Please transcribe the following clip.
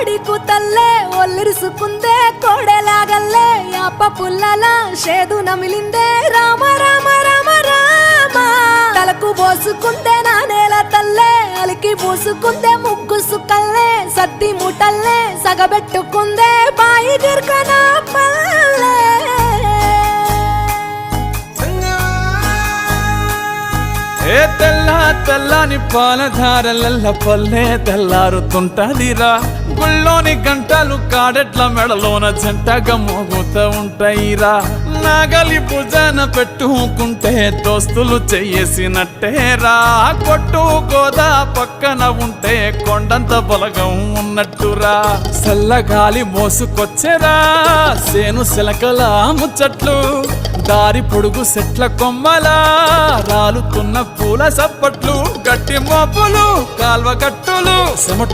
కోడి కూతల్లే ఒల్లిరుసుకుందే కోడెలాగల్లే యాప పుల్లల షేదు నమిలిందే రామ రామ రామ రామ తలకు పోసుకుందే నా నేల తల్లే అలికి పూసుకుందే ముగ్గు సుక్కల్లే సద్ది ముటల్లే సగబెట్టుకుందే బాయి గిర్కన పల్లె ఏ తెల్ల తెల్లని పాలధారలల్ల పల్లె తెల్లారుతుంటదిరా గుళ్ళోని గంటలు కాడెట్ల మెడలోన జంటగా మోగుతూ ఉంటాయిరా నాగలి భుజాన పెట్టుకుంటే దోస్తులు చెయ్యేసినట్టేరా కొట్టు గోదా పక్కన ఉంటే కొండంత బలగం ఉన్నట్టురా చల్లగాలి మోసుకొచ్చెరా సేను సిలకల ముచ్చట్లు దారి పొడుగు సెట్ల కొమ్మలా రాలుతున్న పూల సప్పట్లు గట్టి మోపులు కాల్వ గట్టులు చెమట